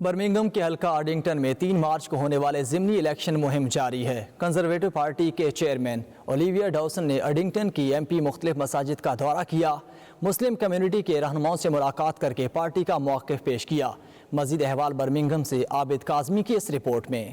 Birmingham کے حلقہ آرڈنگٹن میں 3 مارچ کو ہونے والے ضمنی الیکشن مہم جاری ہے۔ کنزرویٹو پارٹی کے چیئرمین اولیویا ڈاوسن نے آرڈنگٹن کی ایم پی مختلف مساجد کا دورہ کیا، مسلم کمیونٹی کے رہنماؤں سے ملاقات کر کے پارٹی کا موقف پیش کیا۔ مزید احوال برمنگھم سے عابد کاظمی کی اس رپورٹ میں۔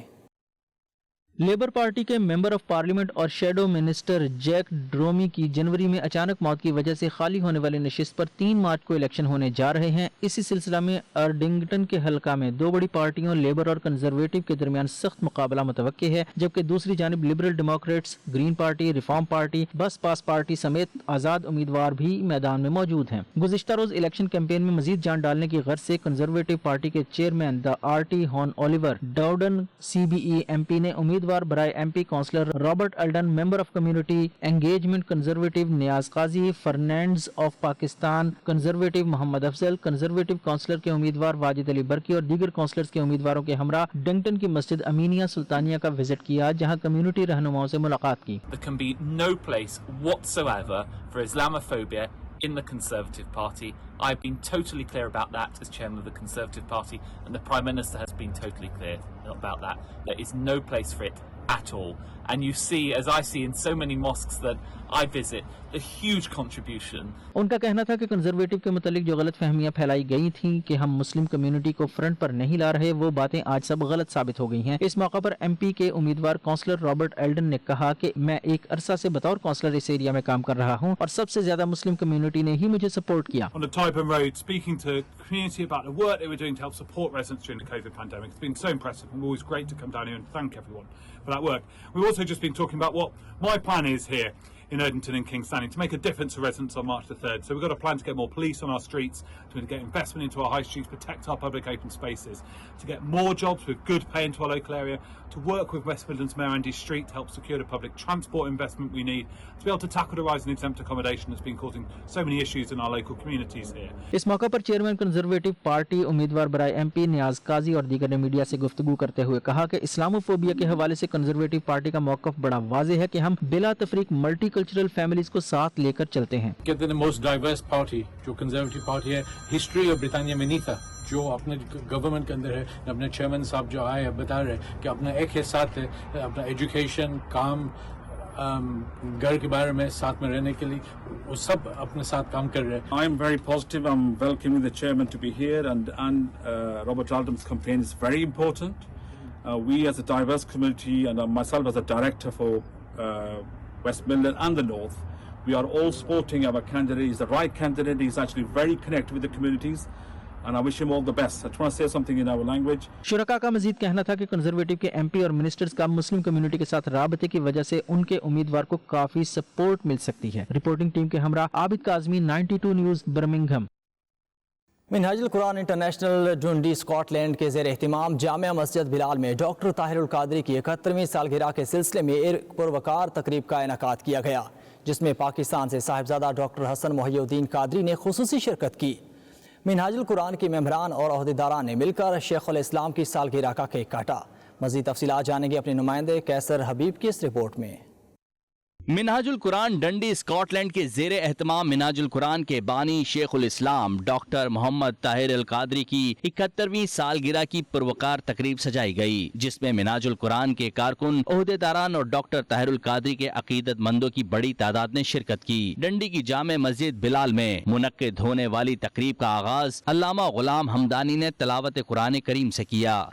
لیبر پارٹی کے ممبر آف پارلیمنٹ اور شیڈو منسٹر جیک ڈرومی کی جنوری میں اچانک موت کی وجہ سے خالی ہونے والی نشست پر 3 مارچ کو الیکشن ہونے جا رہے ہیں۔ اسی سلسلہ میں آرڈنگٹن کے حلقہ میں 2 بڑی پارٹیوں لیبر اور کنزرویٹو کے درمیان سخت مقابلہ متوقع ہے، جبکہ دوسری جانب liberal democrats, green party, reform party, بس پاس پارٹی سمیت آزاد امیدوار بھی میدان میں موجود ہیں۔ گزشتہ روز الیکشن کیمپین میں مزید جان ڈالنے کی غرض سے کنزرویٹو پارٹی کے chairman the RT hon Oliver Dowden C B E M P نے امیدوار برائے M P councillor Robert Alden, member of community engagement conservative Niaz Qazi, friends of Pakistan conservative Muhammad Afzal, conservative councillor کے امیدوار واجد علی برکی اور دیگر کونسلرز کے امیدواروں کے ہمراہ ڈنگٹن کی مسجد امینیہ سلطانیہ کا وزٹ کیا، جہاں کمیونٹی رہنماؤں سے ملاقات کی۔ There can be no place whatsoever for Islamophobia in the Conservative Party. I've been totally clear about that as chairman of the Conservative Party, and the Prime Minister has been totally clear about that. There is no place for it at all. And you see, as I see in so many mosques that I visit, the huge contribution. ان کا کہنا تھا کہ conservative کے متعلق جو غلط فہمیاں پھیلائی گئی تھیں کہ ہم مسلم کمیونٹی کو فرنٹ پر نہیں لا رہے، وہ باتیں آج سب غلط ثابت ہو گئی ہیں۔ اس موقع پر ایم پی کے امیدوار کونسلر رابرٹ ایلڈن نے کہا کہ میں ایک عرصہ سے بطور کونسلر اس ایریا میں کام کر رہا ہوں اور سب سے زیادہ مسلم کمیونٹی نے ہی مجھے سپورٹ کیا۔ On the Tyburn Road, speaking to the community about the work they were doing to help support residents during the COVID pandemic. It's been so impressive and always great to come down here and thank everyone for that work. We've also just been talking about what my plan is here in Erdington and King's Landing to make a difference to residents on March the 3rd. So we've got a plan to get more police on our streets, to get investment into our high streets, protect our public open spaces, to get more jobs with good pay into our local area, to work with West Midlands Mayor Andy Street to help secure the public transport investment we need, to be able to tackle the rise in exempt accommodation that's been causing so many issues in our local communities here. اس موقع پر chairman conservative party امیدوار برائے M پی نیاز قاضی اور دیگر نے media سے گفتگو کرتے ہوئے کہا کہ اسلاموفوبیا کے حوالے سے کنزرویٹو پارٹی کا موقف بڑا واضح ہے کہ ہم بلا تفریق ملٹی کلچرل فیملیز کو ساتھ لے کر چلتے ہیں۔ کہتے ہیں موسٹ ڈائیورس پارٹی جو کنزرویٹو پارٹی ہے، ہسٹری اور برطانیہ میں نہیں تھا، جو اپنے گورنمنٹ کے اندر ہے۔ اپنے چیئرمین صاحب جو آئے بتا رہے کہ اپنا ایک ہے ساتھ ہے، اپنا ایجوکیشن، کام، گھر کے بارے میں ساتھ میں رہنے کے لیے وہ سب اپنے ساتھ کام کر رہے ہیں۔ I am very positive. I'm welcoming the chairman to be here, and Robert Alden's campaign is very important. We as a diverse community, and myself as a director for West Midlands and the North, we are all supporting our candidate. He's the right candidate. He's actually very connected with the communities, and I wish him all the best. I just want to say something in our language. شرکا کا مزید کہنا تھا کہ conservative کے M P اور ministers کا مسلم community کے ساتھ رابطے کی وجہ سے ان کے امیدوار کو کافی سپورٹ مل سکتی ہے۔ رپورٹنگ ٹیم کے ہمراہ عابد کاظمی، 92 نیوز برمنگھم۔ منہاج القرآن انٹرنیشنل ڈنڈی اسکاٹ لینڈ کے زیر اہتمام جامع مسجد بلال میں ڈاکٹر طاہر القادری کی 71ویں سالگرہ کے سلسلے میں ایک پروقار تقریب کا انعقاد کیا گیا، جس میں پاکستان سے صاحبزادہ ڈاکٹر حسن محی الدین قادری نے خصوصی شرکت کی۔ منہاج القرآن کے ممبران اور عہدیداران نے مل کر شیخ الاسلام کی سالگرہ کا کیک کاٹا۔ مزید تفصیلات جانیں گے اپنے نمائندے کیسر حبیب کی اس رپورٹ میں۔ منہاج القرآن ڈنڈی اسکاٹ لینڈ کے زیر اہتمام منہاج القرآن کے بانی شیخ الاسلام ڈاکٹر محمد طاہر القادری کی 71ویں سالگرہ کی پروقار تقریب سجائی گئی، جس میں منہاج القرآن کے کارکن، عہدیداران اور ڈاکٹر طاہر القادری کے عقیدت مندوں کی بڑی تعداد نے شرکت کی۔ ڈنڈی کی جامع مسجد بلال میں منعقد ہونے والی تقریب کا آغاز علامہ غلام حمدانی نے تلاوت قرآن کریم سے کیا۔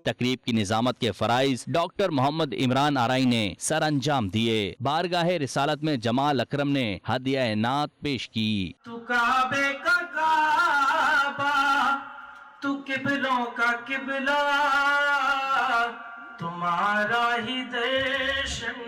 تقریب کی نظامت کے فرائض ڈاکٹر محمد عمران آرائی نے سر انجام دیے۔ بارگاہ رسالت میں جمال اکرم نے ہدیہ نعت پیش کی۔ تو کعبے کا کعبہ، تو قبلوں کا قبلہ، تمہارا ہی درشن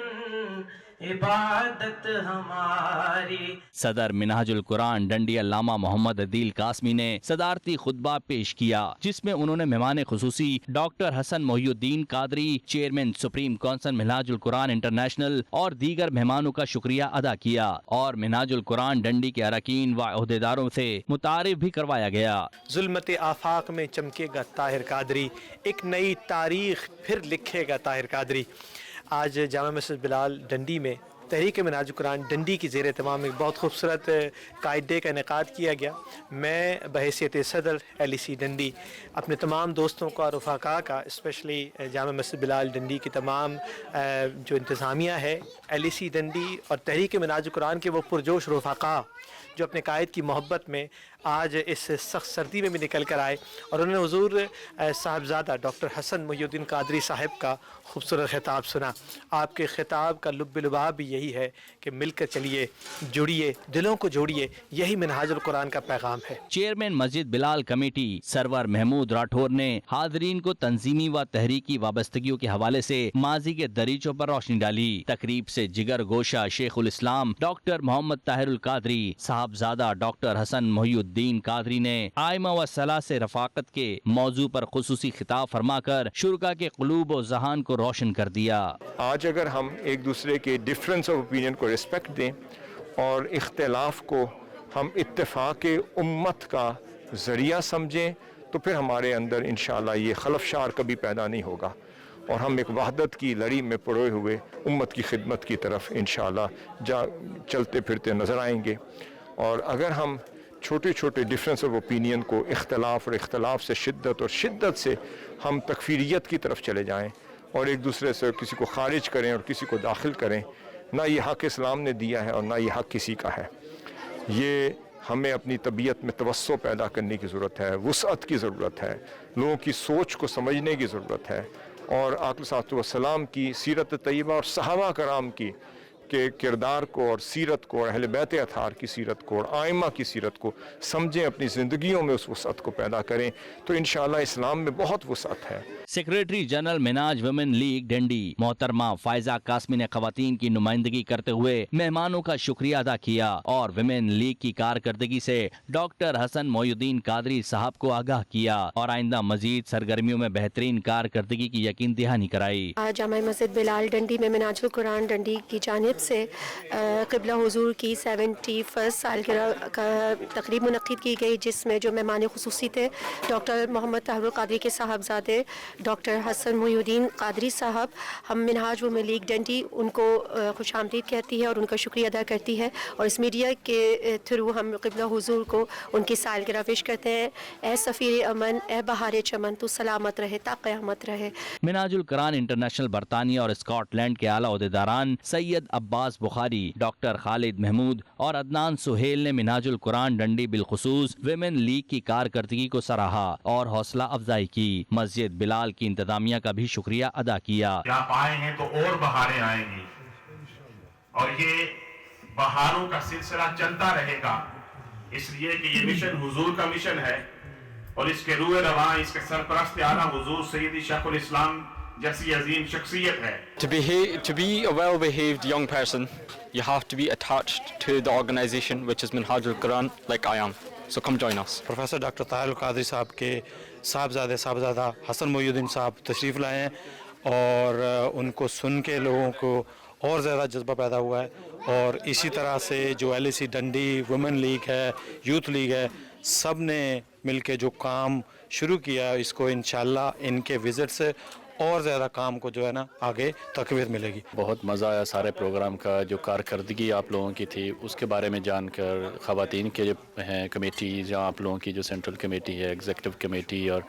इबादत हमारी। सदर मिनहाजुल कुरान डंडी अल्लामा मोहम्मद अदील कासमी ने सदारती खुतबा पेश किया, जिसमें उन्होंने मेहमान खुसूसी doctor Hassan Mohiuddin Qadri, chairman supreme council Minhajul Quran international और दीगर मेहमानों का शुक्रिया अदा किया और मिनहाजुल कुरान डंडी के अरकान व ओहदेदारों से मुतारिफ भी करवाया गया। जुल्मत आफाक में चमकेगा ताहिर कादरी, एक नई तारीख फिर लिखेगा ताहिर कादरी। आज जामा मस्जिद बिलाल डंडी में तहरीक मिनहाजुल कुरान डंडी की ज़ेर एहतमाम एक बहुत खूबसूरत काइड डे का इनेकाद किया गया। मैं बहैसियत सदर LEC डंडी अपने तमाम दोस्तों का और रफ़ाका का, स्पेशली जामा मस्जिद बिलाल डंडी की तमाम जो इंतज़ामिया है LEC डंडी और तहरीक मिनहाजुल कुरान के वो पुरजोश रफ़ाका जो अपने कायद की मोहब्बत में आज इस सख्त सर्दी में भी निकल कर आए और उन्होंने हुजूर साहबजादा डॉक्टर हसन मोहिउद्दीन कादरी साहब का खूबसूरत खिताब सुना। आपके खिताब का लुब्ब लुबाब भी यही है कि मिलकर चलिए, जुड़िए, दिलों को जोड़िए, यही मिनहाजुल कुरान का पैगाम है। चेयरमैन मस्जिद बिलाल कमेटी सरवर महमूद राठौर ने हाज़रीन को तंजीमी व तहरीकी वाबस्तगियों के हवाले से माजी के दरीचों पर रोशनी डाली। तकरीब से जिगर गोशा शेखुल इस्लाम डॉक्टर मोहम्मद ताहिरुल कादरी, साहबजादा डॉक्टर हसन मोहिउद्दीन कादरी ने आइमा व सलाह से रफाकत के मौजू पर खुसूसी खिताब फरमाकर शुरका के क़ुलूब व ज़हान को रोशन कर दिया। आज अगर हम एक दूसरे के डिफरेंस ऑफ ओपिनियन को रिस्पेक्ट दें और इख्तिलाफ को हम इत्तेफाक उम्मत का ज़रिया समझें तो फिर हमारे अंदर इंशाअल्लाह ये खलफशार कभी पैदा नहीं होगा और हम एक वहदत की लड़ी में पड़े हुए उम्मत की खिदमत की तरफ इंशाअल्लाह चलते फिरते नज़र आएंगे। और अगर हम छोटे छोटे डिफरेंस ऑफ ओपिनियन को इख्तलाफ और इख्तलाफ से शिद्दत और शिद्दत से हम तकफीरियत की तरफ चले जाएं और एक दूसरे से किसी को खारिज करें और किसी को दाखिल करें, ना ये हक़ इस्लाम ने दिया है और ना ये हक़ किसी का है। ये हमें अपनी तबीयत में तवस्सो पैदा करने की ज़रूरत है, वुसअत की ज़रूरत है, लोगों की सोच को समझने की ज़रूरत है और आक़िल सल्लल्लाहु अलैहि वसल्लम की सीरत तय्यबा और सहाबा कराम की के किरदार को और सीरत को और अहले बैत अतार की सीरत को और आइमा की सीरत को समझें, अपनी ज़िंदगियों में उस वसअत को पैदा करें तो इंशाअल्लाह इस्लाम में बहुत वसअत है। Secretary general Minhaj women league Dundee मोहतरमा फायजा कासमी ने खवातीन की नुमाइंदगी करते हुए मेहमानों का शुक्रिया अदा किया और वुमेन लीग की कारकर्दगी से डॉक्टर हसन मोहिउद्दीन कादरी साहब को आगाह किया और आइंदा मजीद सरगर्मियों में बेहतरीन कारकर्दगी की यकीन दहानी कराई। आज जामा मस्जिद बिलाल डंडी में मिनहाजुल कुरान डंडी की जानिब से क़िबला हुजूर की 71 सालगिरह का तकरीब मुनक्किद की गई, जिसमें जो मेहमान खुसूसी थे डॉक्टर मोहम्मद ताहिरुल कादरी के साहबजादे डॉक्टर हसन मोहिउद्दीन कादरी साहब। हम मिनहाज वुमेन लीग डंडी उनको खुशामदीद कहती है और उनका शुक्रिया अदा करती है और इस मीडिया के थ्रू हम क़िबला हुजूर को उनकी सालगिरह विश करते हैं। ए सफ़ीर अमन, ए बहार चमन, तू सलामत रहे ता क़यामत रहे। मिनहाजुल कुरान इंटरनेशनल बरतानिया और स्कॉटलैंड के आला ओहदेदारान सैयद अब्बास बुखारी, डॉक्टर खालिद महमूद और अदनान सुहेल ने मिनहाजुल कुरान डंडी बिलखुसूस वुमेन लीग की कारकर्दगी को सराहा और हौसला अफजाई की। मस्जिद बिलाल की इंतजामिया का भी शुक्रिया अदा किया। आप आए हैं तो और बहारें आएंगी और ये बहारों का सिलसिला चलता रहेगा, इसलिए कि ये मिशन हुजूर का मिशन है और इसके रूए रवां इसके सरपरस्त आला हुजूर सैयदी शेखुल इस्लाम जैसी अजीम शख्सियत है। To be a well-behaved young person, you have to be attached to the organization which is Minhajul Quran, like I am. So come join us. Professor doctor Tahirul Qadri साहब के साहबजादा हसन मोहिउद्दीन साहब तशरीफ़ लाए हैं और उनको सुन के लोगों को और ज़्यादा जज्बा पैदा हुआ है और इसी तरह से जो LEC डंडी वुमेन लीग है, यूथ लीग है, सब ने मिलके जो काम शुरू किया इसको इंशाल्लाह इनके विज़िट से और ज़्यादा काम को जो है ना आगे तक़वीत मिलेगी। बहुत मज़ा आया सारे प्रोग्राम का, जो कारकर्दगी आप लोगों की थी उसके बारे में जानकर, ख़वातीन के जो हैं कमेटी, जहाँ आप लोगों की जो सेंट्रल कमेटी है, एग्जीक्यूटिव कमेटी और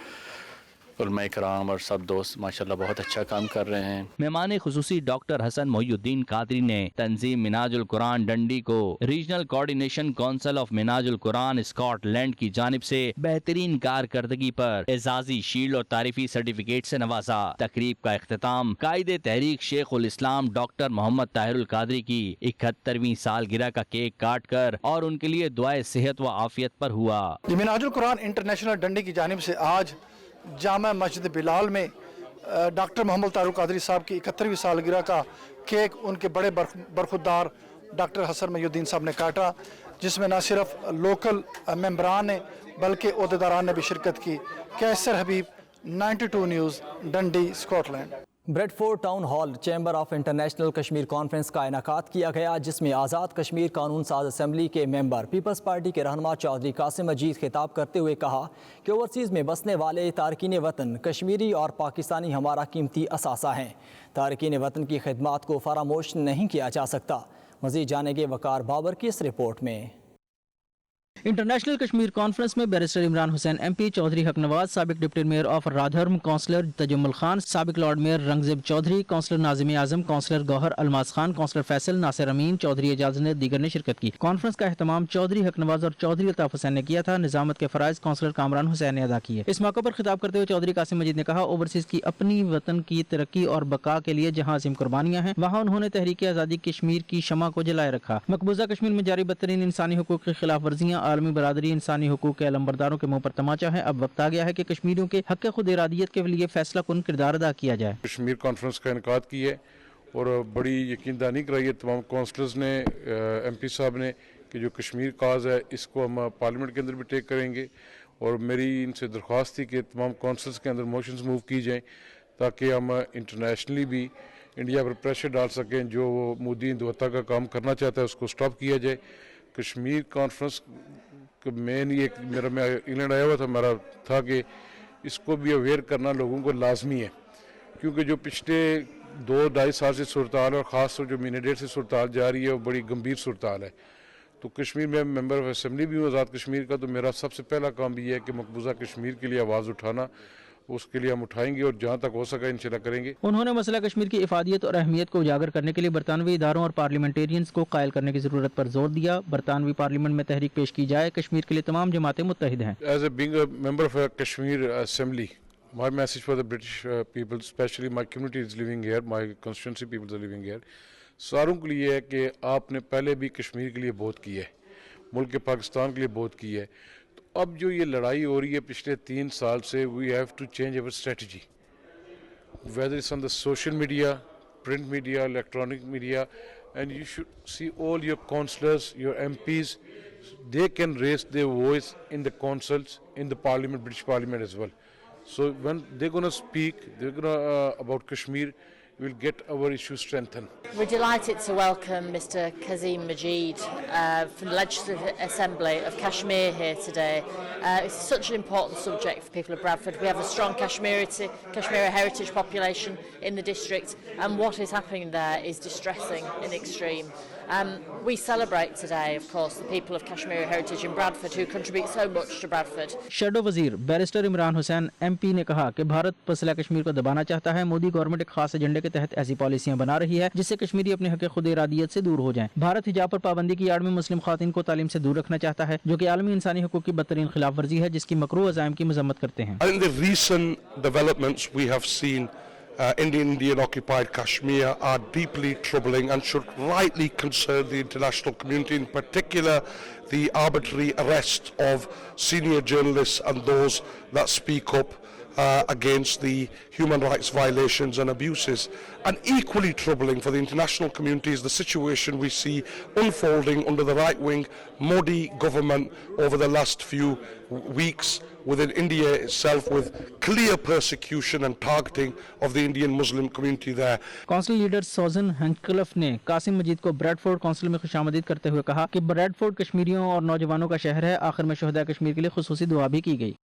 उलमाए कराम और सब दोस्त माशाल्लाह बहुत अच्छा काम कर रहे हैं। मेहमान खुसूसी डॉक्टर हसन मोहिउद्दीन कादरी ने तंजीम मिनहाजुल कुरान डंडी को regional coordination council of Minhajul Quran Scotland की जानिब से बेहतरीन कारकर्दगी पर एजाजी शील्ड और तारीफी सर्टिफिकेट से नवाजा। तकरीब का इख्तिताम कायदे तहरीक शेखुल इस्लाम डॉक्टर मोहम्मद ताहिरुल कादरी की 71वीं सालगिरह का केक काट कर और उनके लिए दुआए सेहत व आफियत पर हुआ। मिनहाजुल कुरान इंटरनेशनल डंडी की जानिब से आज जामा मस्जिद बिलाल में डॉक्टर मोहम्मद ताहिर कादरी साहब की 71वीं सालगिरह का केक उनके बड़े बरखुरदार डॉक्टर हसन मयूद्दीन साहब ने काटा, जिसमें न सिर्फ लोकल मेंबरान ने बल्कि अहदेदारान ने भी शिरकत की। कैसर हबीब, 92 न्यूज़, डंडी, Scotland. Bradford town hall chamber of international Kashmir conference का इनेकाद किया गया, जिसमें आज़ाद कश्मीर कानून साज असम्बली के मेंबर पीपल्स पार्टी के रहनुमा चौधरी कासिम मजीद खिताब करते हुए कहा कि ओवरसीज़ में बसने वाले तारकीन वतन कश्मीरी और पाकिस्तानी हमारा कीमती असासा हैं। तारकीन वतन की खिदमात को फरामोश नहीं किया जा सकता। मज़ीद जानेंगे वकार बाबर की इस रिपोर्ट में। इंटरनेशनल कश्मीर कॉन्फ्रेंस में बैरिस्टर इमरान हुसैन MP, चौधरी हक नवाज, साबिक deputy mayor of Rotherham councillor Tajammul Khan, साबिक lord mayor Aurangzeb Chaudhry, councillor Nazim Azam, councillor Gohar Almas Khan, councillor Faisal, Nasir Amin, Chaudhry Ejaz ने दीगर ने शिरकत की। कॉन्फ्रेंस का एहतमाम चौधरी हक नवाज और चौधरी अल्ताफ हुसैन ने किया था। निजामत के फराइज काउंसलर कामरान हुसैन ने अदा किए। इस मौके पर खिताब करते हुए चौधरी कासिम मजीद ने कहा, ओवरसीज की अपनी वतन की तरक्की और बका के लिए जहाँ अजीम कुर्बानियाँ हैं, वहाँ उन्होंने तहरीक आज़ादी कश्मीर की शमा को जलाए रखा। मकबूजा कश्मीर में जारी बदतरीन इंसानी हुकूक की खिलाफ वर्जियाँ आलमी बरादरी इंसानी हुकूक के अलमबरदारों के मुंह पर तमाचा है। अब वक्त आ गया है कि कश्मीरियों के हक खुद इरादियत के लिए फैसला कुन किरदार अदा किया जाए। कश्मीर कॉन्फ्रेंस का इनेकाद की है और बड़ी यकीनदानी कराई है तमाम काउंसलर्स ने, MP साहब ने, कि जो कश्मीर काज है इसको हम पार्लियामेंट के अंदर भी टेक करेंगे। और मेरी इनसे दरख्वास्त थी कि तमाम काउंसल्स के अंदर मोशंस मूव की जाएँ ताकि हम इंटरनेशनली भी इंडिया पर प्रेशर डाल सकें। जो मोदी हिंदुत्व का काम करना चाहता है उसको स्टॉप किया जाए। कश्मीर कॉन्फ्रेंस मेन ये मैं इंग्लैंड आया हुआ था, मेरा था कि इसको भी अवेयर करना लोगों को लाजमी है, क्योंकि जो पिछले 2-2.5 साल से सूरत-हाल और ख़ास तौर जो महीने डेढ़ से सूरत-हाल जा रही है वो बड़ी गंभीर सूरत-हाल है। तो कश्मीर में मेंबर ऑफ असम्बली भी हूँ आज़ाद कश्मीर का, तो मेरा सबसे पहला काम भी है कि मकबूजा कश्मीर के लिए आवाज़ उठाना, उसके लिए हम उठाएंगे और जहाँ तक हो सका इंशाल्लाह करेंगे। उन्होंने मसला कश्मीर की इफादियत और अहमियत को उजागर करने के लिए बरतानवी इदारों और पार्लियामेंटेरियंस को कायल करने की ज़रूरत पर जोर दिया। बरतानवी पार्लियामेंट में तहरीक पेश की जाए, कश्मीर के लिए तमाम जमातें मुत्तहिद हैं। As a being a member of a Kashmir Assembly, my message for the British people, especially my community is living here, my constituency people are living here, सारों के लिए है कि आपने पहले भी कश्मीर के लिए बहुत की है, मुल्क के पाकिस्तान के लिए बहुत की है। तो अब जो ये लड़ाई हो रही है पिछले 3 साल से, we have to change our strategy, whether it's on the social media, print media, electronic media, and you should see all your councillors, your MPs, they can raise their voice in the councils, in the parliament, British parliament as well. So when they're going to speak, they're going to about Kashmir, we'll get our issues strengthened. We're delighted to welcome Mr. Kazim Majid from the Legislative Assembly of Kashmir here today. It's such an important subject for people of Bradford. We have a strong Kashmiri heritage population in the district, and what is happening there is distressing in the extreme. We celebrate today, of course, the people of Kashmiri heritage in Bradford who contribute so much to Bradford. Shadow वजीर barrister Imran Hussain MP ने कहा कि भारत मसला कश्मीर को दबाना चाहता है। Modi government एक खास एजेंडे के तहत ऐसी पॉलिसियां बना रही है जिससे कश्मीरी अपने हक खुद इरादियत से दूर हो जाएं। भारत हिजाब पर पाबंदी की आड़ में मुस्लिम खातिन को तालीम से दूर रखना चाहता है, जो कि आलमी इंसानी हुकूक की बदतरीन खिलाफ वर्जी है, जिसकी मकरू अज़ाइम की मजम्मत करते हैं। I think the recent developments we have seen in the Indian occupied Kashmir are deeply troubling and should rightly concern the international community, in particular the arbitrary arrest of senior journalists and those that speak up against the human rights violations and abuses. And equally troubling for the international community is the situation we see unfolding under the right-wing Modi government over the last few weeks within India itself, with clear persecution and targeting of the Indian Muslim community there. Council leader सोजन हैंकलफ ने कासिम मजीद को Bradford council में खुशामदीद करते हुए कहा कि Bradford कश्मीरियों और नौजवानों का शहर है। आखिर में शुहदा कश्मीर के लिए खुसूसी दुआ भी की गई।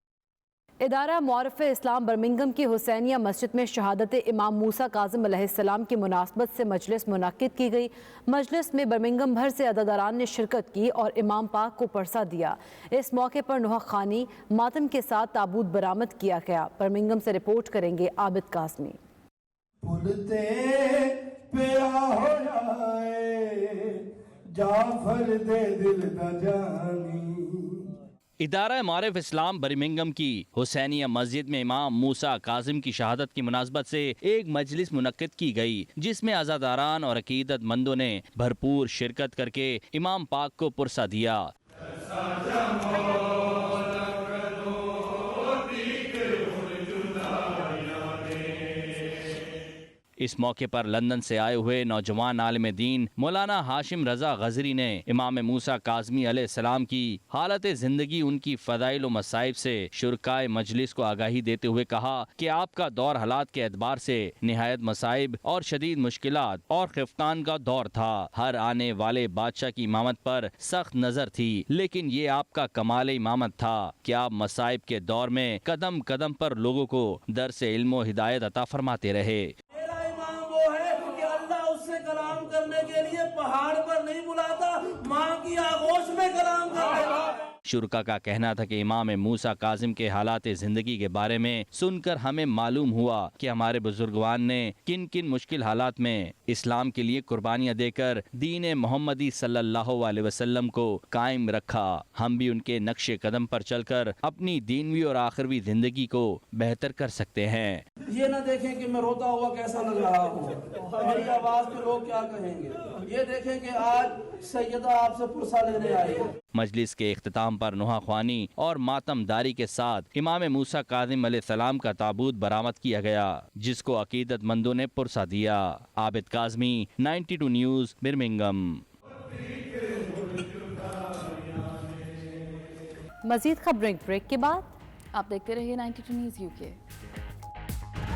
इदारा मुआरफ इस्लाम बर्मिंघम की हुसैनिया मस्जिद में शहादत इमाम मूसा काज़िम अलैहिस्सलाम की मुनासबत से मजलिस मुनक्किद की गई। मजलिस में बर्मिंघम भर से अदादारान ने शिरकत की और इमाम पाक को परसा दिया। इस मौके पर नोहा खानी मातम के साथ ताबूत बरामद किया गया। बर्मिंघम से रिपोर्ट करेंगे आबिद कासमी। इदारा मारिफ इस्लाम बर्मिंघम की हुसैनिया मस्जिद में इमाम मूसा काजिम की शहादत की मुनासबत से एक मजलिस मुनक्किद की गई, जिसमें अज़ादारान और अकीदतमंदों ने भरपूर शिरकत करके इमाम पाक को पुरसा दिया। इस मौके पर लंदन से आए हुए नौजवान आलिम दीन मौलाना हाशिम रजा गजरी ने इमाम मूसा काज़मी अलैहिस्सलाम की हालत जिंदगी, उनकी फ़दाइल व मसाइब से शुरकाए मजलिस को आगाही देते हुए कहा कि आपका दौर हालात के एतबार से निहायत मसाइब और शदीद मुश्किलात और खिफ्तान का दौर था। हर आने वाले बादशाह की इमामत पर सख्त नजर थी, लेकिन ये आपका कमाल इमामत था कि आप मसाइब के दौर में कदम कदम पर लोगों को दरस इल्म व हिदायत अता फरमाते रहे। मेरा इमाम वो है कि अल्लाह उससे कलाम करने के लिए पहाड़ पर नहीं बुलाता, माँ की आगोश में कलाम करता। शुरका का कहना था कि इमाम मूसा काजिम के हालात ज़िंदगी के बारे में सुनकर हमें मालूम हुआ कि हमारे बुजुर्गवान ने किन किन मुश्किल हालात में इस्लाम के लिए कुर्बानियाँ देकर दीन मोहम्मदी सल्लल्लाहु अलैहि वसल्लम को कायम रखा। हम भी उनके नक्शे कदम पर चलकर अपनी दीनवी और आखिरवी जिंदगी को बेहतर कर सकते हैं। ये न देखें कि मैं रोता हुआ कैसा लग रहा हूँ, मेरी आवाज पे लोग क्या कहेंगे। ये देखें कि आज सैयदा आपसे पुरसा लेने आई है। मजलिस के इख्तिताम पर नुहा ख्वानी और मातमदारी के साथ इमाम मूसा काज़िम अलैहिस्सलाम का ताबूत बरामद किया गया, जिसको अकीदतमंदों ने पुरसा दिया। आबिद काज़मी, 92 न्यूज़, बिर्मिंघम। मजीद खबरें ब्रेक के बाद। आप देखते रहिए 92 न्यूज़ यूके।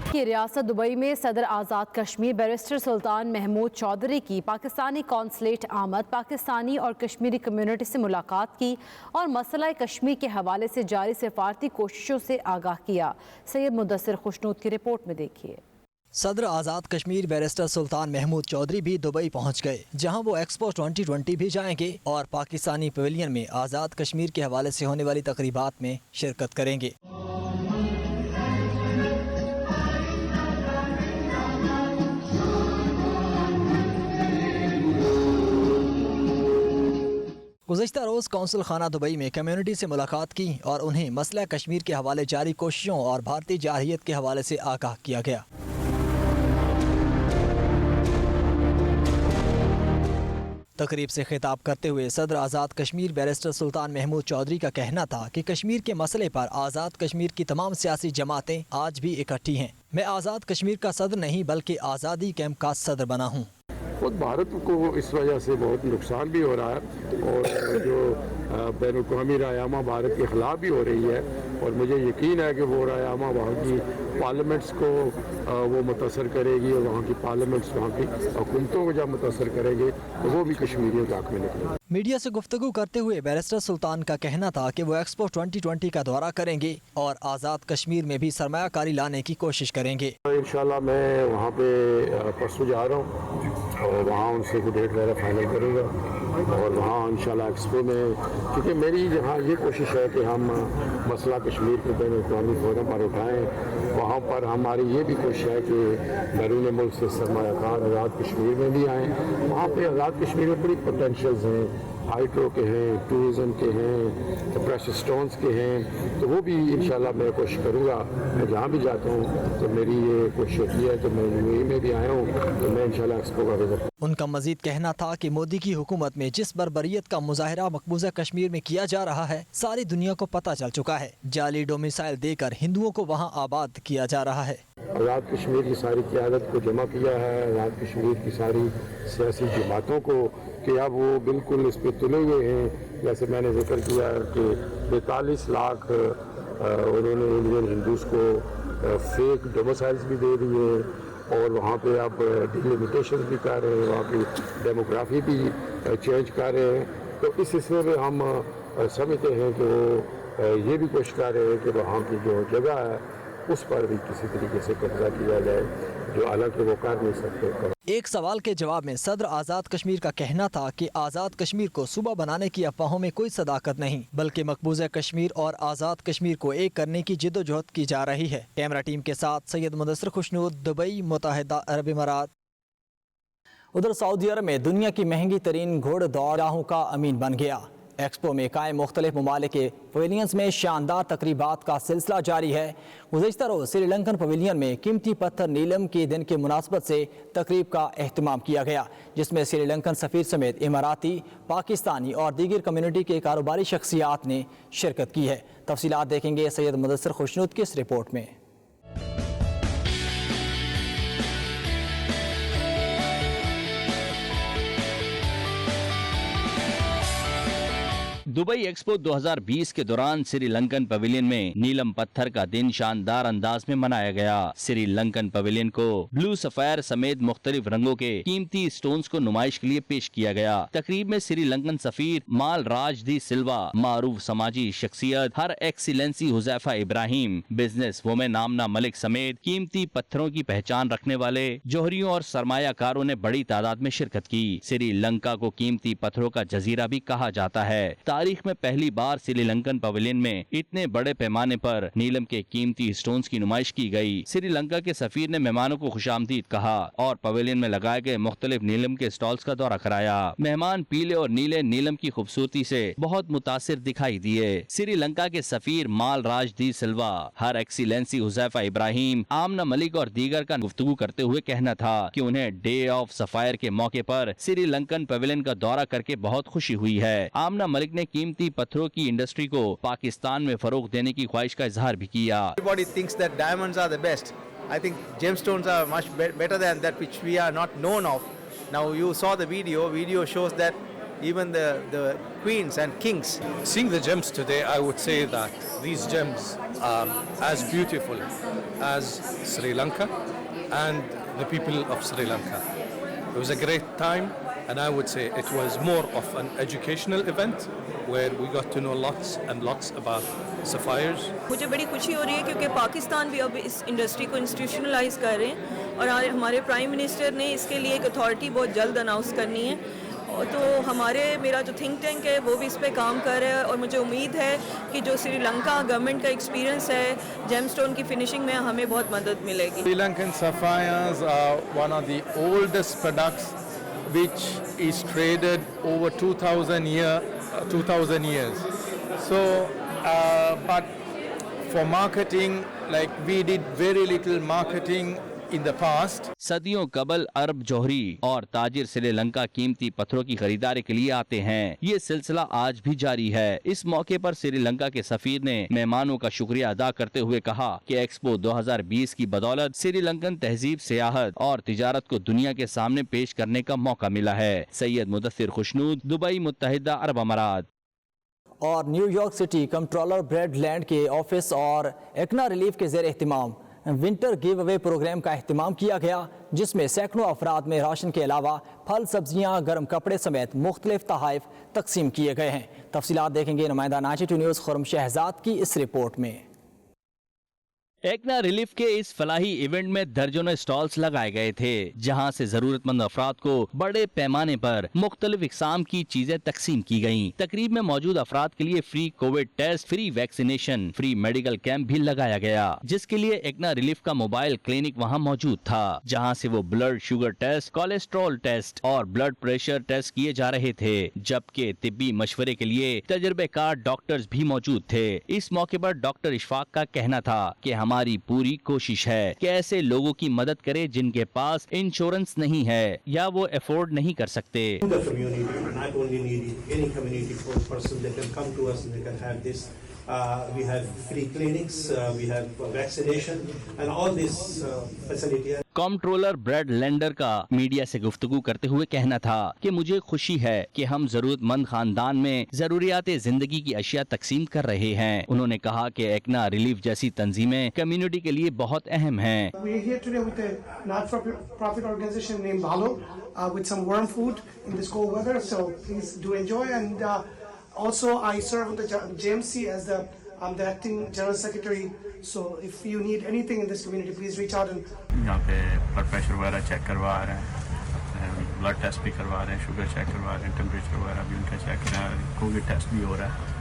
की रियासत दुबई में सदर आज़ाद कश्मीर बैरिस्टर सुल्तान महमूद चौधरी की पाकिस्तानी कॉन्सुलेट आमद, पाकिस्तानी और कश्मीरी कम्युनिटी से मुलाकात की और मसला कश्मीर के हवाले से जारी सिफारती कोशिशों से आगाह किया। सैयद मुदस्सिर खुशनूद की रिपोर्ट में देखिए। सदर आज़ाद कश्मीर बैरिस्टर सुल्तान महमूद चौधरी भी दुबई पहुंच गए, जहां वो एक्सपो 2020 भी जाएंगे और पाकिस्तानी पवेलियन में आज़ाद कश्मीर के हवाले से होने वाली तकरीबात में शिरकत करेंगे। गुज़िश्ता रोज़ कौंसल खाना दुबई में कम्युनिटी से मुलाकात की और उन्हें मसला कश्मीर के हवाले जारी कोशिशों और भारतीय जारहियत के हवाले से आगाह किया गया। तकरीब से खिताब करते हुए सदर आज़ाद कश्मीर बैरिस्टर सुल्तान महमूद चौधरी का कहना था कि कश्मीर के मसले पर आज़ाद कश्मीर की तमाम सियासी जमातें आज भी इकट्ठी हैं। मैं आज़ाद कश्मीर का सदर नहीं बल्कि आज़ादी कैंप का सदर बना हूँ। खुद भारत को इस वजह से बहुत नुकसान भी हो रहा है और जो बैनुल-अक़वामी रायनामा भारत के ख़िलाफ़ भी हो रही है, और मुझे यकीन है कि वो रायनामा वहाँ की पार्लियामेंट्स को वो मुतासर करेगी और वहाँ की पार्लियामेंट्स वहाँ की हुकूमतों को जब मुतासर करेंगे तो वो भी कश्मीरियों के हक़ में निकलेंगे। मीडिया से गुफ्तगू करते हुए बैरिस्टर सुल्तान का कहना था कि वो एक्सपो 2020 का दौरा करेंगे और आज़ाद कश्मीर में भी सरमायाकारी लाने की कोशिश करेंगे। इंशाल्लाह मैं वहाँ पे परसों जा रहा हूँ और वहाँ उनसे डेट वगैरह फाइनल करूँगा और वहाँ इंशाल्लाह एक्सपो में, क्योंकि मेरी यहाँ ये कोशिश है कि हम मसला कश्मीर के बैनुल-अक़वामी फोरम पर उठाएँ। वहाँ पर हमारी ये भी कोशिश है कि बैरून मुल्क से सरमायाकार आज़ाद कश्मीर में भी आएँ। वहाँ पे आज़ाद कश्मीर में बड़ी पोटेंशियल्स हैं, हाइड्रो के हैं, टूरिज़म के हैं, प्रेशर स्टोन्स के हैं, तो वो भी इंशाल्लाह मैं कोशिश करूँगा। मैं जहाँ भी जाता हूँ तो मेरी ये कोशिश होती है कि मैं यूएई में भी आया हूँ तो मैं इंशाल्लाह एक्सपो का विज़िट। उनका मजीद कहना था कि मोदी की हुकूमत में जिस बर्बरियत का मुजाहरा मकबूजा कश्मीर में किया जा रहा है, सारी दुनिया को पता चल चुका है। जाली डोमिसाइल देकर हिंदुओं को वहाँ आबाद किया जा रहा है। आज़ाद कश्मीर की सारी क़यादत को जमा किया है, आज़ाद कश्मीर की सारी सियासी जमातों को, कि अब वो बिल्कुल इस पर तुले हुए हैं। जैसे मैंने जिक्र किया कि 42 लाख उन्होंने इंडियन हिंदूज़ को फेक डोमिसाइल्स भी दे दिए और वहाँ पे अब डिलिमिटेशन भी कर रहे हैं, वहाँ की डेमोग्राफी भी चेंज कर रहे हैं। तो इस सिलसिले में हम समझते हैं कि वो ये भी कोशिश कर रहे हैं कि वहाँ की जो जगह है उस पर भी किसी तरीके से कब्जा किया जाए, जो हालांकि वो कर नहीं सकते। एक सवाल के जवाब में सदर आज़ाद कश्मीर का कहना था कि आज़ाद कश्मीर को सूबा बनाने की अफवाहों में कोई सदाकत नहीं, बल्कि मकबूजा कश्मीर और आज़ाद कश्मीर को एक करने की जिद्दोजहद की जा रही है। कैमरा टीम के साथ सैयद मुदस्सिर खुशनूद, दुबई, मुत्तहिदा अरब अमीरात। उधर सऊदी अरब में दुनिया की महंगी तरीन घोड़ दौड़ाहों का अमीन बन गया। एक्सपो में कायम मुख्तलिफ ममालिक के पवेलियंस में शानदार तकरीबात का सिलसिला जारी है। गुज़िश्ता रोज़ श्रीलंकन पवेलियन में कीमती पत्थर नीलम के दिन के मुनासबत से तकरीब का एहतमाम किया गया, जिसमें श्रीलंकन सफ़ीर समेत इमाराती, पाकिस्तानी और दीगर कम्युनिटी के कारोबारी शख्सियात ने शिरकत की है। तफसीलात देखेंगे सैयद मुदस्सिर खुशनूद की इस रिपोर्ट में। दुबई एक्सपो 2020 के दौरान श्रीलंकन पवेलियन में नीलम पत्थर का दिन शानदार अंदाज में मनाया गया। श्रीलंकन पवेलियन को ब्लू सफायर समेत मुख्तलिफ रंगों के कीमती स्टोन्स को नुमाइश के लिए पेश किया गया। तकरीब में श्रीलंकन सफीर माल राज दी सिल्वा, मारूफ समाजी शख्सियत her excellency Huzaifa Ibrahim, business women Amna Malik समेत कीमती पत्थरों की पहचान रखने वाले जौहरियों और सरमायाकारों ने बड़ी तादाद में शिरकत की। श्रीलंका को कीमती पत्थरों का जजीरा भी कहा जाता है। तारीख में पहली बार श्रीलंकन पवेलियन में इतने बड़े पैमाने पर नीलम के कीमती स्टोन्स की नुमाइश की गई। श्रीलंका के सफीर ने मेहमानों को खुशामदीद कहा और पवेलियन में लगाए गए मुख्तलिफ नीलम के स्टॉल्स का दौरा कराया। मेहमान पीले और नीले नीलम की खूबसूरती से बहुत मुतासिर दिखाई दिए। श्रीलंका के सफीर माल राज दी सिल्वा, हर एक्सीलेंसी हुजैफा इब्राहिम, आमना मलिक और दीगर का गुफ्तगू करते हुए कहना था कि उन्हें डे ऑफ सफायर के मौके पर श्रीलंकन पवेलियन का दौरा करके बहुत खुशी हुई है। आमना मलिक ने कीमती पत्थरों की इंडस्ट्री को पाकिस्तान में फरोग देने की ख्वाहिश का इजहार भी किया। Everybody thinks that diamonds are the best. I think gemstones are much better than that, which we are not known of. Now you saw the video. Video shows that even the queens and kings. Seeing the gems today, I would say that these gems are as beautiful as Sri Lanka and the people of Sri Lanka. It was a great time, and I would say it was more of an educational event where we got to know lots and lots about sapphires. मुझे बड़ी खुशी हो रही है क्योंकि पाकिस्तान भी अब इस इंडस्ट्री को इंस्टीट्यूशनलाइज कर रहे हैं और हमारे प्राइम मिनिस्टर ने इसके लिए एक अथॉरिटी बहुत जल्द अनाउंस करनी है। तो मेरा जो थिंक टैंक है वो भी इस पे काम कर रहा है और मुझे उम्मीद है कि जो श्रीलंका गवर्नमेंट का एक्सपीरियंस है जेमस्टोन की फिनिशिंग में हमें बहुत मदद मिलेगी। Sri Lankan sapphires are one of the oldest products which is traded over 2000 years. So, but for marketing, like we did very little marketing in the past. सदियों कबल अरब जौहरी और ताजिर श्रीलंका कीमती पत्थरों की खरीदारी के लिए आते हैं। ये सिलसिला आज भी जारी है। इस मौके पर श्रीलंका के सफीर ने मेहमानों का शुक्रिया अदा करते हुए कहा कि एक्सपो 2020 की बदौलत श्रीलंकन तहजीब, सियाहत और तिजारत को दुनिया के सामने पेश करने का मौका मिला है। सैयद मुदस्सिर खुशनूद, दुबई, मुत्तहिदा अरब अमारात। और New York city controller bread land के ऑफिस और एकना रिलीफ के ज़ेर एहतिमाम विंटर गिव अवे प्रोग्राम का एहतिमाम किया गया, जिसमें सैकड़ों अफराद में राशन के अलावा फल, सब्जियां, गर्म कपड़े समेत मुख्तलिफ तोहफ़े तकसीम किए गए हैं। तफसीलात देखेंगे नुमाइंदा 92 न्यूज़ खुरम शहजाद की इस रिपोर्ट में। एकना रिलीफ के इस फलाही इवेंट में दर्जनों स्टॉल्स लगाए गए थे, जहां से जरूरतमंद अफराद को बड़े पैमाने पर मुख्तलिफ इकसाम की चीजें तकसीम की गयी। तकरीब में मौजूद अफराद के लिए free covid test, free vaccination, free medical camp भी लगाया गया, जिसके लिए एकना रिलीफ का मोबाइल क्लिनिक वहां मौजूद था, जहां से वो blood sugar test, cholesterol test और ब्लड प्रेशर टेस्ट किए जा रहे थे, जबकि तिब्बी मशवरे के लिए तजर्बेकार डॉक्टर्स भी मौजूद थे। इस मौके पर डॉक्टर इशफाक का कहना था कि हमारी पूरी कोशिश है कि ऐसे लोगों की मदद करे जिनके पास इंश्योरेंस नहीं है या वो अफोर्ड नहीं कर सकते। We have free clinics, we have vaccination and all this facility. Comptroller Brad Lander का मीडिया से गुफ्तगू करते हुए कहना था कि मुझे खुशी है कि हम जरूरतमंद खानदान में जरूरियात जिंदगी की अशिया तकसीम कर रहे हैं। उन्होंने कहा कि एकना रिलीफ जैसी तंजीमें कम्युनिटी के लिए बहुत अहम हैं। We are here today with a not-for-profit organization named Balo with some warm food in this cold weather, so please do enjoy. And also I serve on the JMC as I'm the acting general secretary, so if you need anything in this community, please reach out. यहाँ पे blood pressure वगैरह check करवा रहे हैं, blood test भी करवा रहे हैं, शुगर चेक करवा रहे हैं, टेम्परेचर वगैरह भी उनका चेक कर रहे हैं, कोविड टेस्ट भी हो रहा है।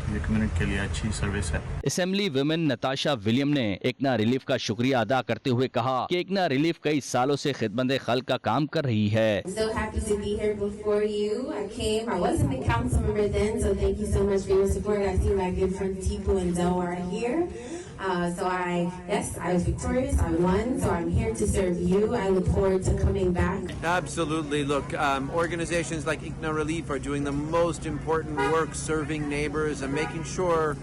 ये कम्युनिटी के लिए अच्छी सर्विस है। असेंबली वुमेन नताशा विलियम ने एकना रिलीफ का शुक्रिया अदा करते हुए कहा कि एकना रिलीफ कई सालों से खिदमत खल्क का काम कर रही है। So happy to be here before you. I wasn't a council member then, so thank you so much for your support. I see my good friends Tipu and Zoe are here. So I was victorious. I won. So I'm here to serve you. I look forward to coming back. Absolutely. Look, organizations like Ikna Relief are doing the most important work serving neighbors and making sure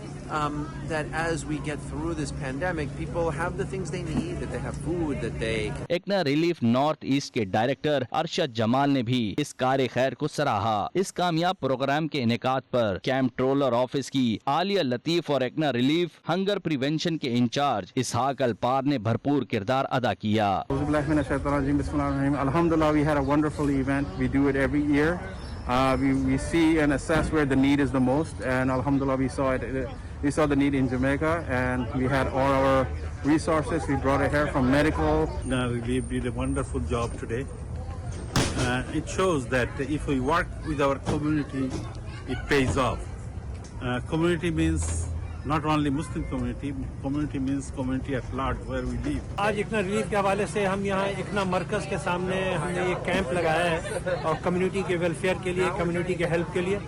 that as we get through this pandemic, people have the things they need, that they have food, that they... ICNA relief north east के director Arshad Jamal ने भी इस कार्य खैर को सराहा। इस कामयाब प्रोग्राम के इनेकाद पर कंट्रोलर ऑफिस की आलिया लतीफ और एकना रिलीफ हंगर प्रिवेंशन के इंचार्ज इसहाक अलपार ने भरपूर किरदार अदा किया। Alhamdulillah, we had a wonderful event. We do it every year. We see and assess where the need is the most, and Alhamdulillah, we saw the need in Jamaica, and we had all our resources. We brought it here from medical. We did a wonderful job today. It shows that if we work with our community, it pays off. Community means not only Muslim community, community means community at large where we live. आज इकना relief के हवाले से हम यहाँ इकना मरकज़ के सामने हमने ये कैंप लगाया है और कम्युनिटी के वेलफेयर के लिए, कम्युनिटी के हेल्प के लिए।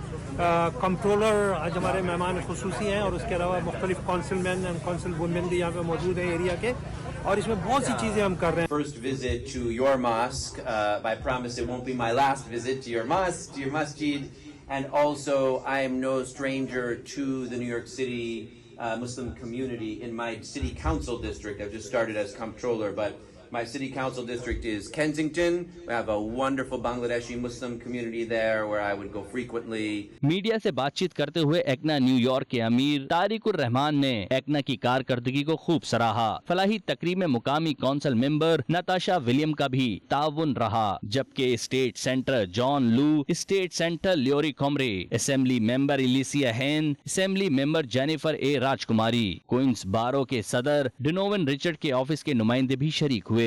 कंट्रोलर आज हमारे मेहमान खुसूसी हैं और उसके अलावा मुख्तलिफ काउंसिलमैन एंड काउंसिल वुमेन भी यहाँ पे मौजूद हैं एरिया के, और इसमें बहुत सी चीज़ें हम कर रहे हैं। First visit to your mosque. I promise it won't be my last visit to your mosque, to your masjid. And also, I am no stranger to the New York City Muslim community in my city council district. I've just started as comptroller, but my city council district is Kensington. We have a wonderful Bangladeshi Muslim community there where I would go frequently. Media से बातचीत करते हुए एकना New York के अमीर तारिकुर रहमान ने एकना की कारकर्दगी को खूब सराहा। फलाही तकरीब में मुकामी काउंसिल मेंबर नताशा विलियम का भी ताउन रहा, जबकि स्टेट सेंटर जॉन लू, स्टेट सेंटर ल्योरी कॉमरे, असेंबली मेंबर इलिसिया हेन, असेंबली मेंबर जेनिफर ए राजकुमारी, क्वींस बारो के सदर डिनोवन रिचर्ड के ऑफिस के नुमाइंदे भी शरीक हुए।